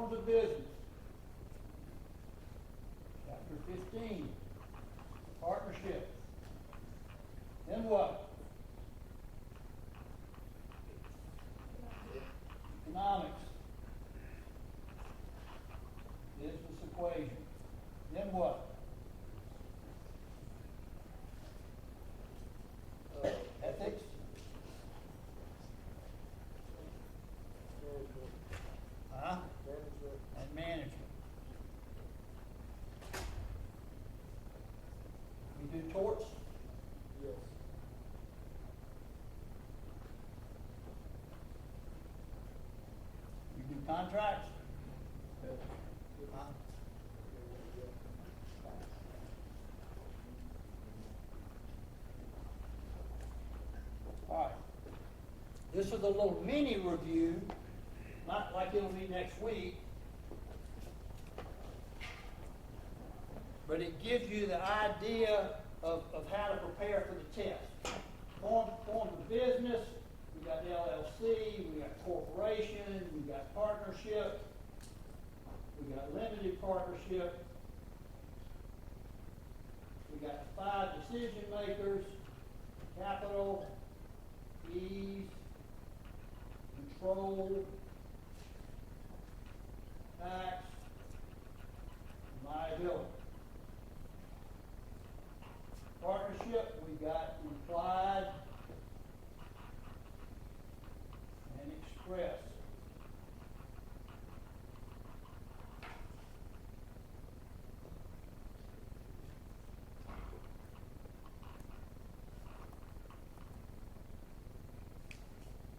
Forms of business. Chapter 15, partnership. Then what? Economics. Business equation. Then what? Ethics. Huh? And management. We do torts? Yes. We do contracts? Huh? All right. This is a little mini review, not like it'll be next week, but it gives you the idea of how to prepare for the test. Forms of business, we got LLC, we got corporation, we got partnership, we got limited partnership, we got 5 decision makers, capital, fees, control, tax, and liability. Partnership, we got implied and express.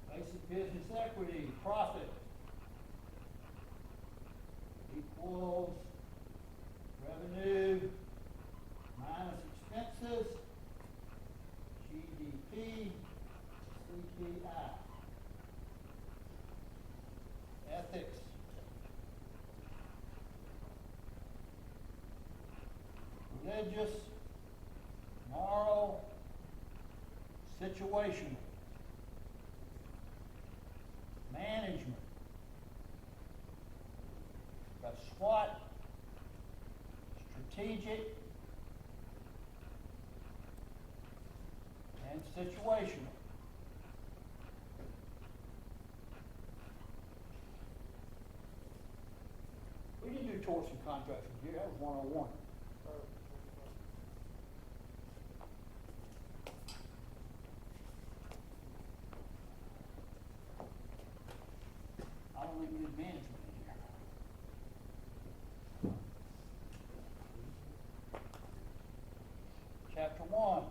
Basic business equity, profit equals revenue minus expenses, GDP, CPI. Ethics. Religious, moral, situational. Management. Got SWOT, strategic, and situational. We didn't do torts and contracts here, that was 101. I don't think we did management in here. Chapter 1.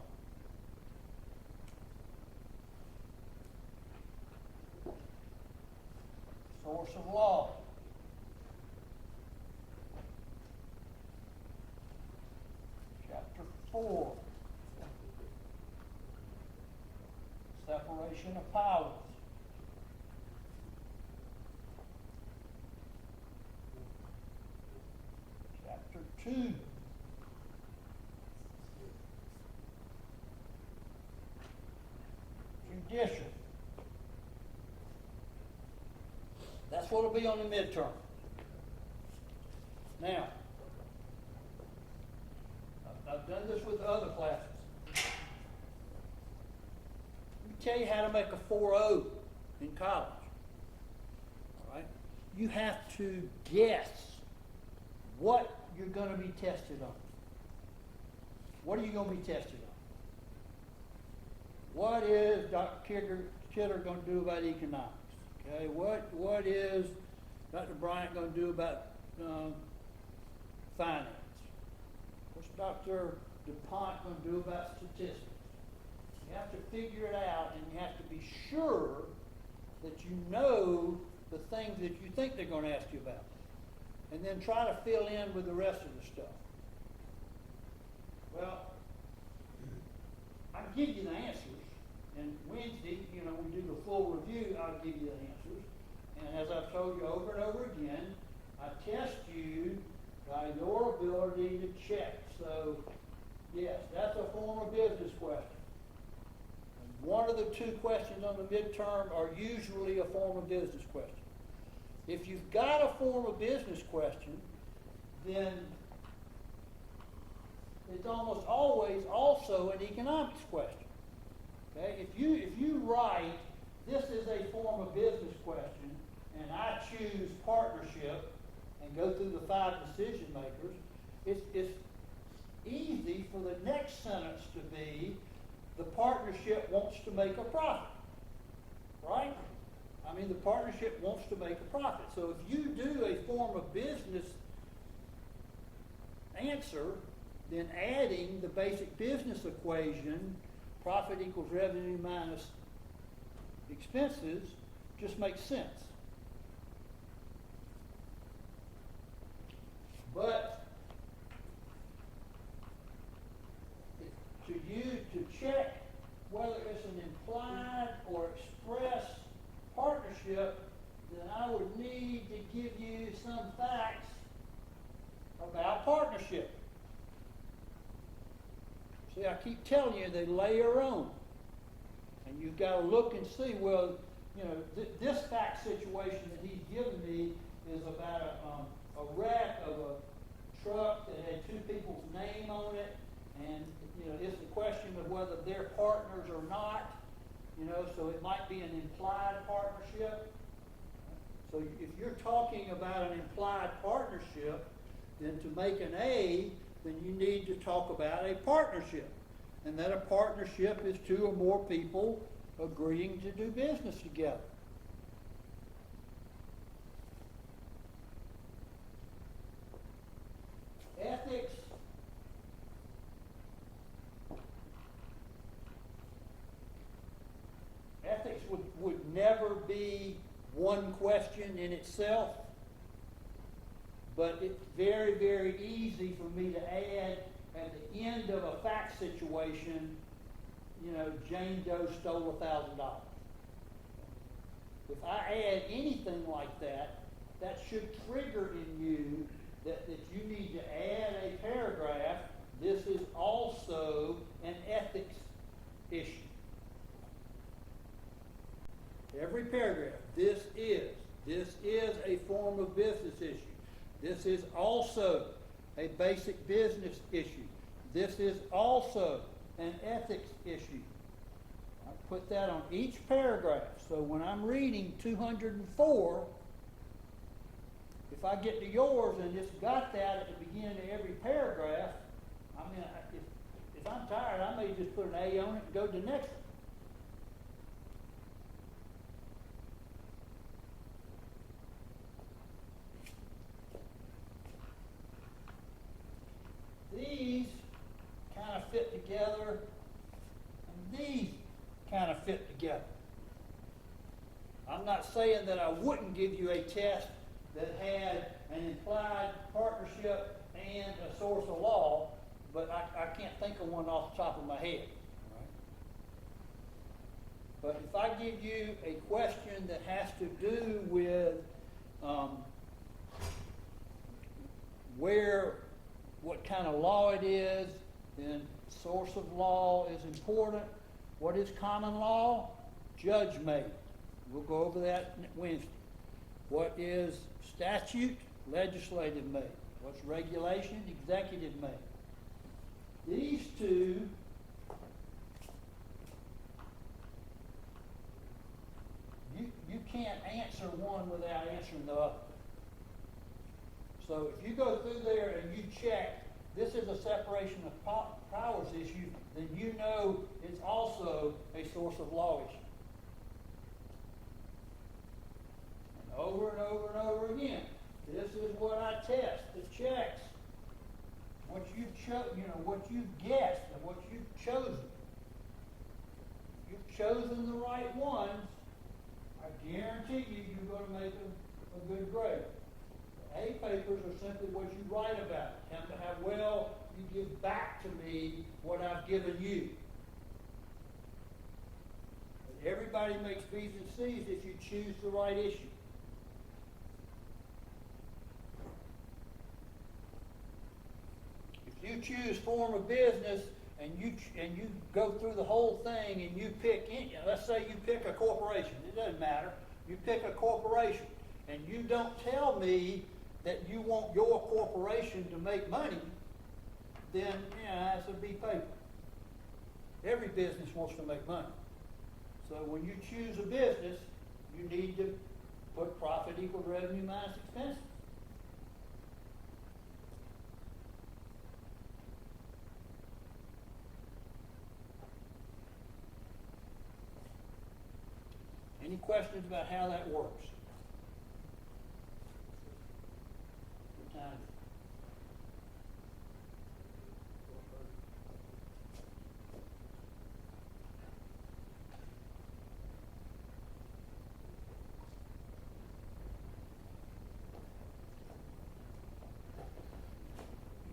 Source of law. Chapter 4. Separation of powers. Chapter 2. Judicial. That's what will be on the midterm. Now, I've done this with other classes. Let me tell you how to make a 4.0 in college. All right? You have to guess what you're going to be tested on. What are you going to be tested on? What is Dr. Kidder going to do about economics? Okay, what is Dr. Bryant going to do about finance? What's Dr. DuPont going to do about statistics? You have to figure it out, and you have to be sure that you know the things that you think they're going to ask you about. And then try to fill in with the rest of the stuff. Well, I can give you the answers. And Wednesday, we do the full review, I'll give you the answers. And as I've told you over and over again, I test you by your ability to check. So, yes, that's a form of business question. And one of the 2 questions on the midterm are usually a form of business question. If you've got a form of business question, then it's almost always also an economics question. Okay? If you write, this is a form of business question, and I choose partnership and go through the 5 decision makers, it's easy for the next sentence to be, the partnership wants to make a profit. Right? I mean, the partnership wants to make a profit. So if you do a form of business answer, then adding the basic business equation, profit equals revenue minus expenses, just makes sense. But to check whether it's an implied or express partnership, then I would need to give you some facts about partnership. See, I keep telling you, they layer on. And you've got to look and see, well, you know, this fact situation that he's given me is about a wreck of a truck that had 2 people's name on it, and, you know, it's the question of whether they're partners or not, you know, so it might be an implied partnership. So if you're talking about an implied partnership, then to make an A, then you need to talk about a partnership. And that a partnership is 2 or more people agreeing to do business together. Ethics would never be one question in itself, but it's very, very easy for me to add at the end of a fact situation, you know, Jane Doe stole $1,000. If I add anything like that, that should trigger in you that you need to add a paragraph. This is also an ethics issue. Every paragraph, this is a form of business issue. This is also a basic business issue. This is also an ethics issue. I put that on each paragraph. So when I'm reading 204, if I get to yours and it's got that at the beginning of every paragraph, I mean, if I'm tired, I may just put an A on it and go to the next one. These kind of fit together, and these kind of fit together. I'm not saying that I wouldn't give you a test that had an implied partnership and a source of law, but I can't think of one off the top of my head. Right? But if I give you a question that has to do with what kind of law it is, then source of law is important. What is common law? Judge-made. We'll go over that Wednesday. What is statute? Legislative-made. What's regulation? Executive-made. These 2 you can't answer one without answering the other. So if you go through there and you check, this is a separation of powers issue, then you know it's also a source of law issue. And over and over and over again, this is what I test, the checks. What what you've guessed and what you've chosen. You've chosen the right ones, I guarantee you're going to make a good grade. A papers are simply what you write about, how well you give back to me what I've given you. But everybody makes B's and C's if you choose the right issue. If you choose form of business and you go through the whole thing and you pick, let's say you pick a corporation, it doesn't matter. You pick a corporation and you don't tell me that you want your corporation to make money, then, yeah, that's a big paper. Every business wants to make money. So when you choose a business, you need to put profit equal to revenue minus expenses. Any questions about how that works? What time is it?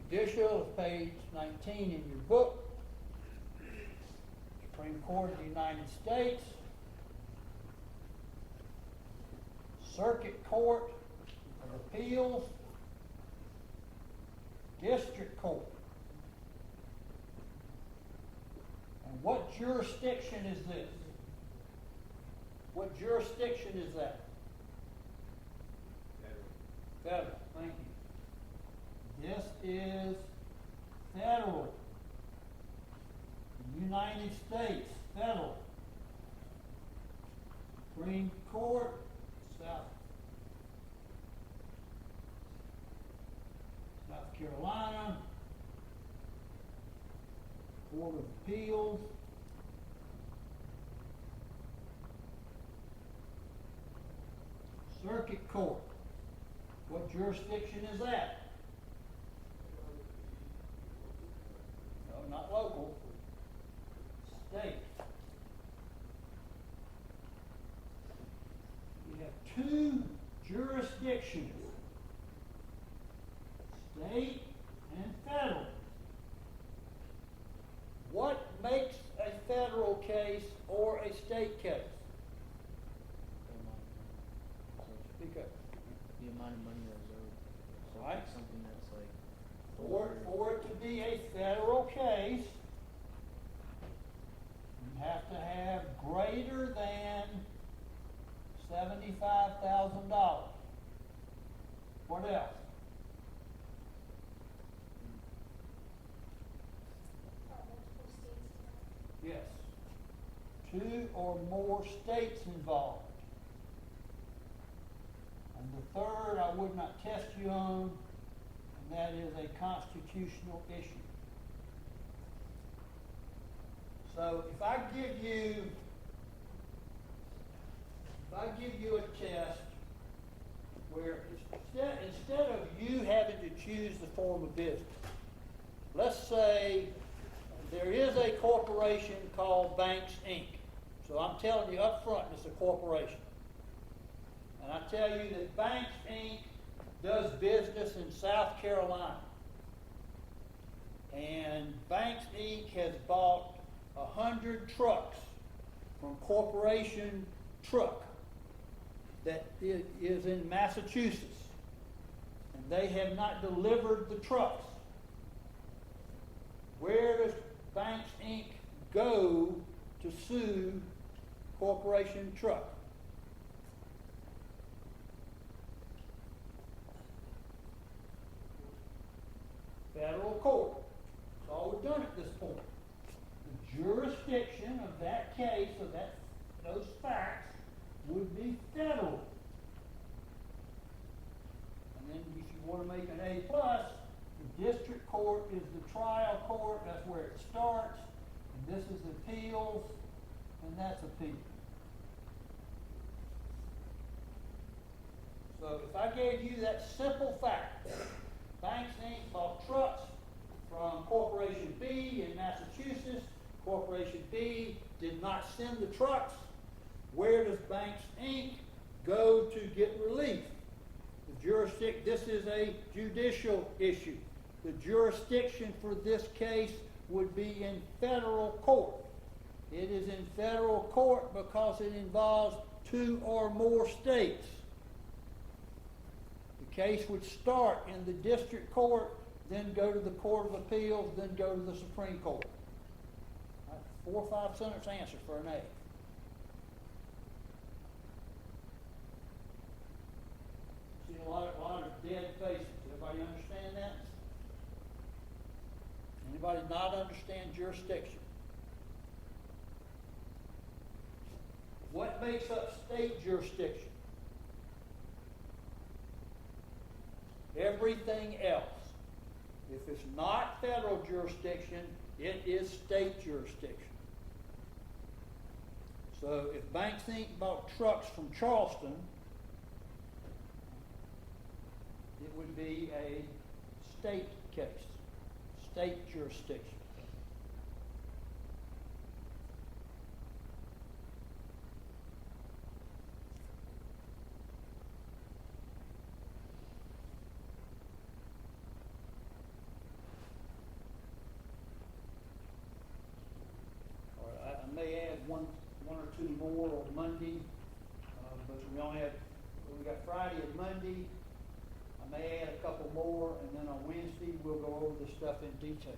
Judicial is page 19 in your book. Supreme Court of the United States. Circuit Court of Appeals. District Court. And what jurisdiction is this? What jurisdiction is that? Federal. Thank you. This is federal. United States, federal. Supreme Court, South Carolina. Court of Appeals. Circuit Court. What jurisdiction is that? No, not local. State. You have two jurisdictions. State and federal. What makes a federal case or a state case? Speak up. The amount of money that's owed. So Right. it's something that's like For it to be a federal case, you have to have greater than $75,000. What else? Yes. 2 or more states involved. And the third I would not test you on, and that is a constitutional issue. So if I give you a test where instead of you having to choose the form of business, let's say there is a corporation called Banks, Inc. So I'm telling you up front, it's a corporation. And I tell you that Banks, Inc. does business in South Carolina. And Banks, Inc. has bought 100 trucks from Corporation Truck that is in Massachusetts. And they have not delivered the trucks. Where does Banks, Inc. go to sue Corporation Truck? Federal court. That's all we've done at this point. The jurisdiction of that case, of those facts, would be federal. And then if you want to make an A+, the district court is the trial court. That's where it starts. And this is appeals, and that's appeal. So if I gave you that simple fact, Banks, Inc. bought trucks from Corporation B in Massachusetts. Corporation B did not send the trucks. Where does Banks, Inc. go to get relief? This is a judicial issue. The jurisdiction for this case would be in federal court. It is in federal court because it involves 2 or more states. The case would start in the district court, then go to the Court of Appeals, then go to the Supreme Court. 4 or 5 sentence answer for an A. See a lot of dead faces. Everybody understand that? Anybody not understand jurisdiction? What makes up state jurisdiction? Everything else. If it's not federal jurisdiction, it is state jurisdiction. So if Banks Inc. bought trucks from Charleston, it would be a state case, state jurisdiction. All right, I may add one or two more on Monday, but we got Friday and Monday. I may add a couple more, and then on Wednesday we'll go over the stuff in detail.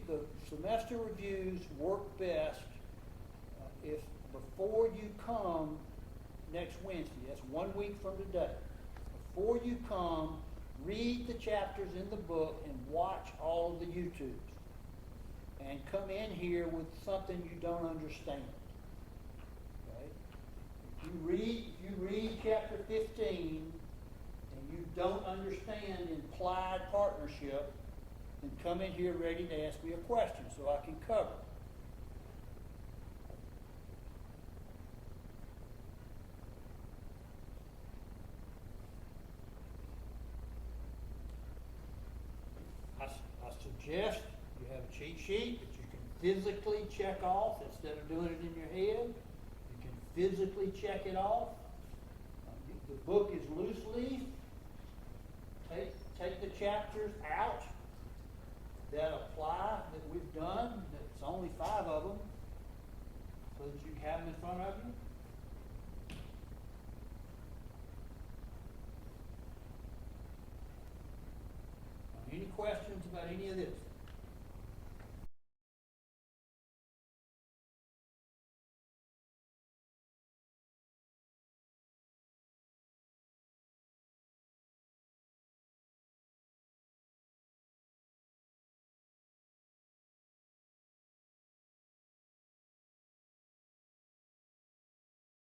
The semester reviews work best if before you come next Wednesday, that's 1 week from today, before you come, read the chapters in the book and watch all of the YouTubes. And come in here with something you don't understand. Okay? If you read chapter 15 and you don't understand implied partnership, then come in here ready to ask me a question so I can cover it. I suggest you have a cheat sheet that you can physically check off instead of doing it in your head. You can physically check it off. The book is loose leaf. Take the chapters out that apply, that we've done. It's only 5 of them, so that you have them in front of you. Any questions about any of this?